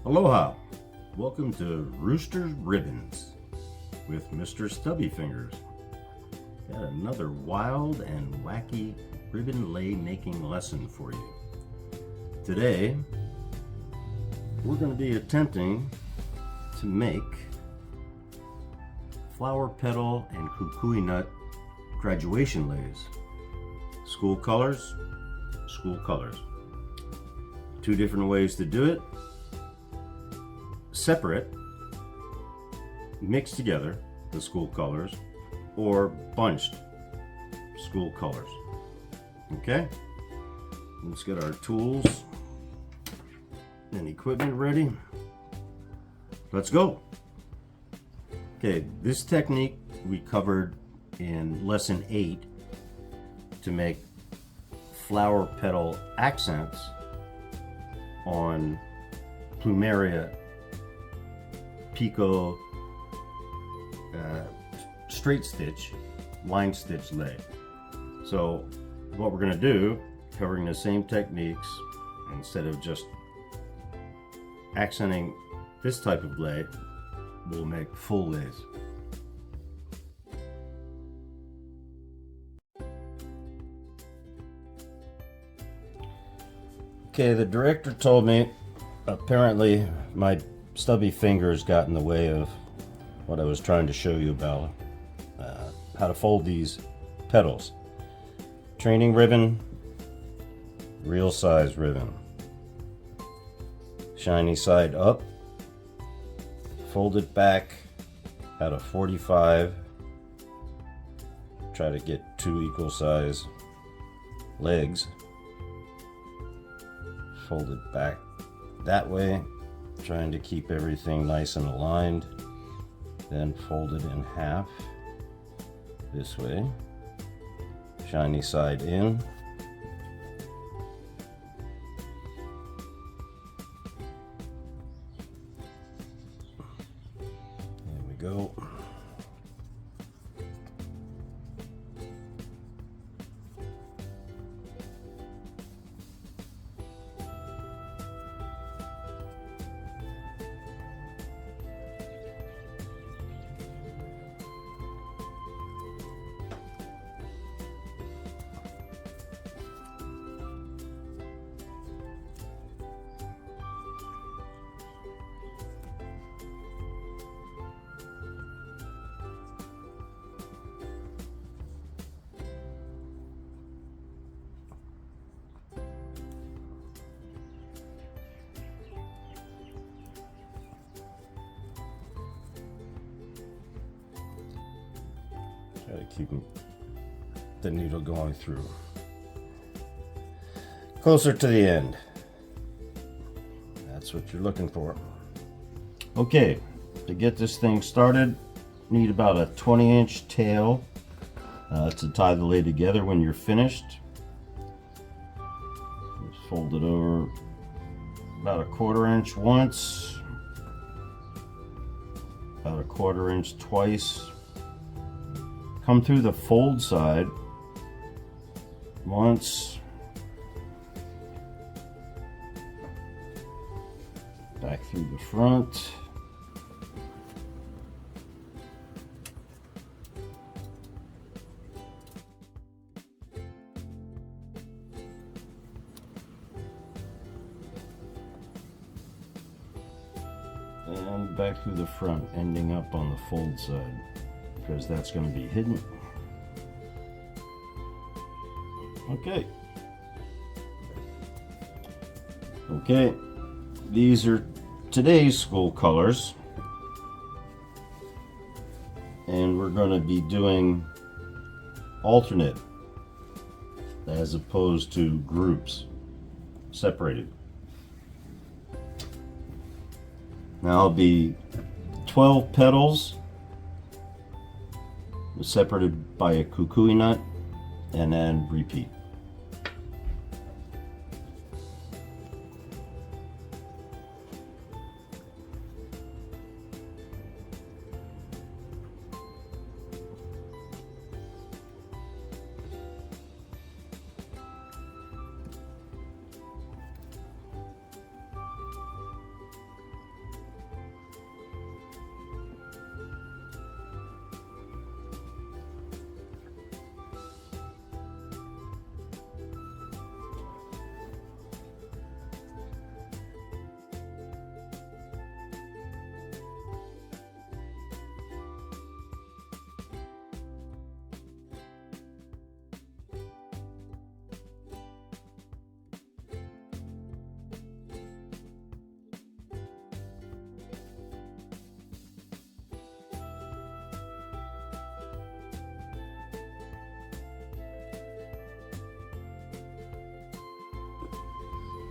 Aloha! Welcome to Rooster's Ribbons with Mr. Stubby Fingers. Got another wild and wacky ribbon lei making lesson for you. Today, we're going to be attempting to make flower petal and kukui nut graduation leis. School colors, school colors. Two different ways to do it. Separate, mixed together the school colors, or bunched school colors. Okay, let's get our tools and equipment ready. Let's go. Okay, this technique we covered in lesson 8 to make flower petal accents on plumeria picot straight stitch line stitch lei. So what we're going to do, covering the same techniques, instead of just accenting this type of lei, we'll make full leis. Okay, the director told me apparently my stubby fingers got in the way of what I was trying to show you about how to fold these petals. Training ribbon, real size ribbon, shiny side up, fold it back at a 45, try to get 2 equal size legs, fold it back that way, trying to keep everything nice and aligned, then fold it in half this way, shiny side in, there we go. Try to keep the needle going through. Closer to the end. That's what you're looking for. Okay, to get this thing started, need about a 20-inch tail to tie the lei together when you're finished. Just fold it over about a 1/4 inch once, about a 1/4 inch twice. Come through the fold side once, back through the front, and back through the front, ending up on the fold side, because that's going to be hidden. Okay, these are today's school colors, and we're going to be doing alternate as opposed to groups, separated. Now it'll be 12 petals separated by a kukui nut, and then repeat.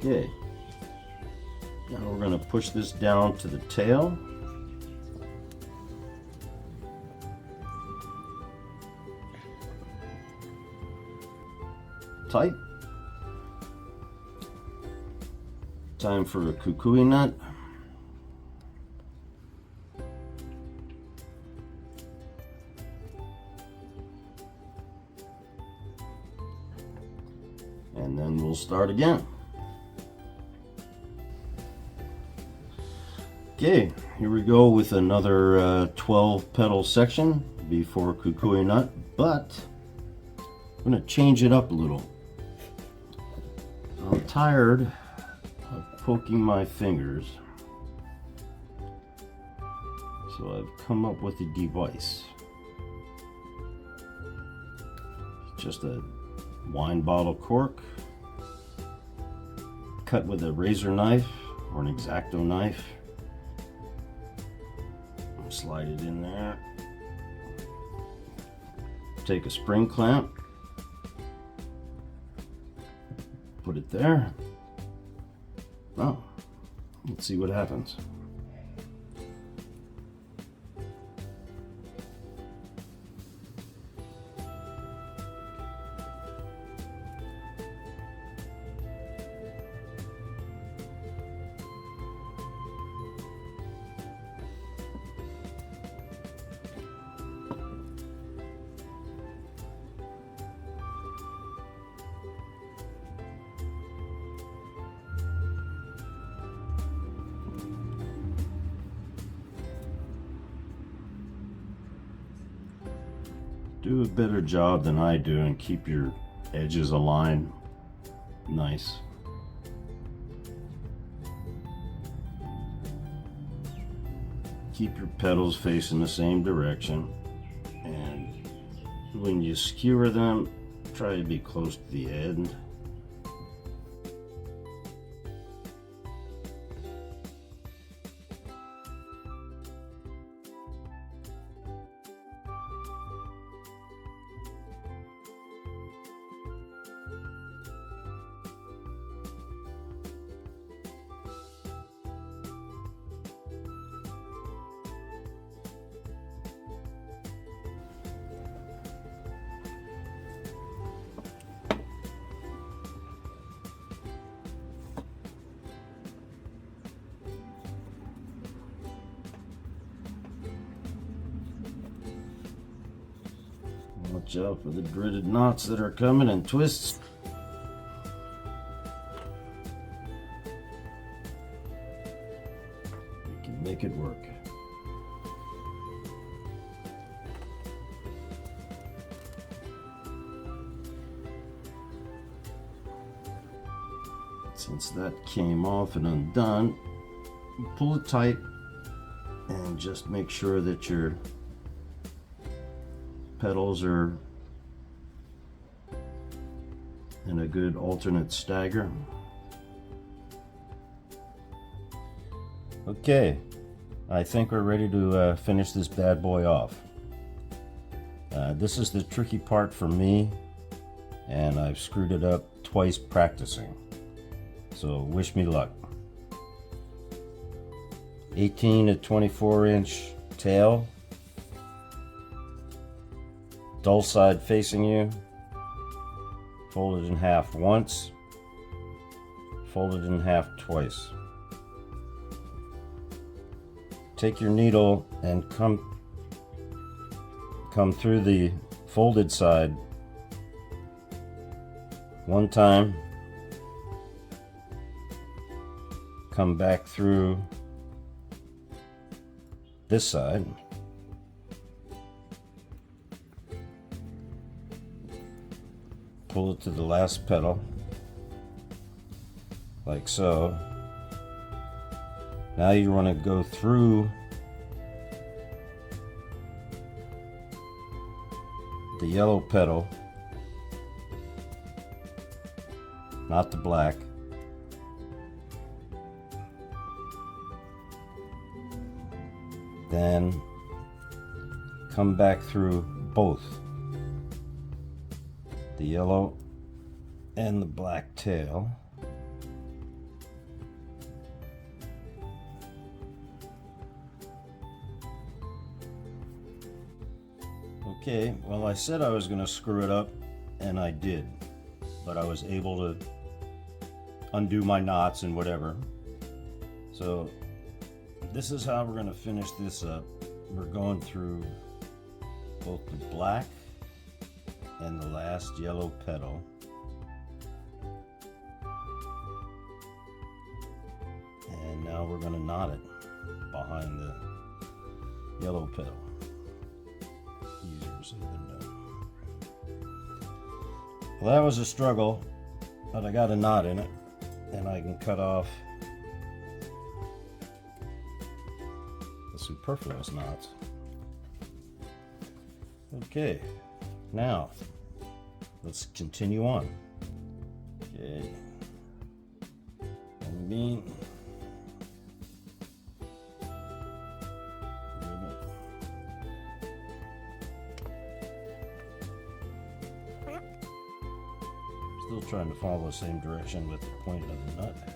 Okay. Now we're going to push this down to the tail. Tight. Time for a kukui nut. And then we'll start again. Okay, here we go with another 12 petal section before kukui nut, but I'm going to change it up a little. I'm tired of poking my fingers, so I've come up with a device. Just a wine bottle cork, cut with a razor knife or an X-Acto knife. Slide it in there. Take a spring clamp, put it there. Oh, let's see what happens. Do a better job than I do and keep your edges aligned nice. Keep your petals facing the same direction, and when you skewer them, try to be close to the end. Watch out for the dreaded knots that are coming and twists. We can make it work. Since that came off and undone, pull it tight and just make sure that your petals are in a good alternate stagger. Okay, I think we're ready to finish this bad boy off. This is the tricky part for me, and I've screwed it up twice practicing. So wish me luck. 18 to 24 inch tail, dull side facing you, fold it in half once, fold it in half twice. Take your needle and come through the folded side one time, come back through this side, pull it to the last petal, like so. Now you want to go through the yellow petal, not the black. Then come back through both the yellow and the black tail. Okay, well, I said I was going to screw it up, and I did, but I was able to undo my knots and whatever. So this is how we're going to finish this up. We're going through both the black and the last yellow petal. And now we're going to knot it behind the yellow petal. Easier said than done. Well, that was a struggle, but I got a knot in it, and I can cut off the superfluous knots. Okay, now let's continue on. Okay, and bean. Still trying to follow the same direction with the point of the nut.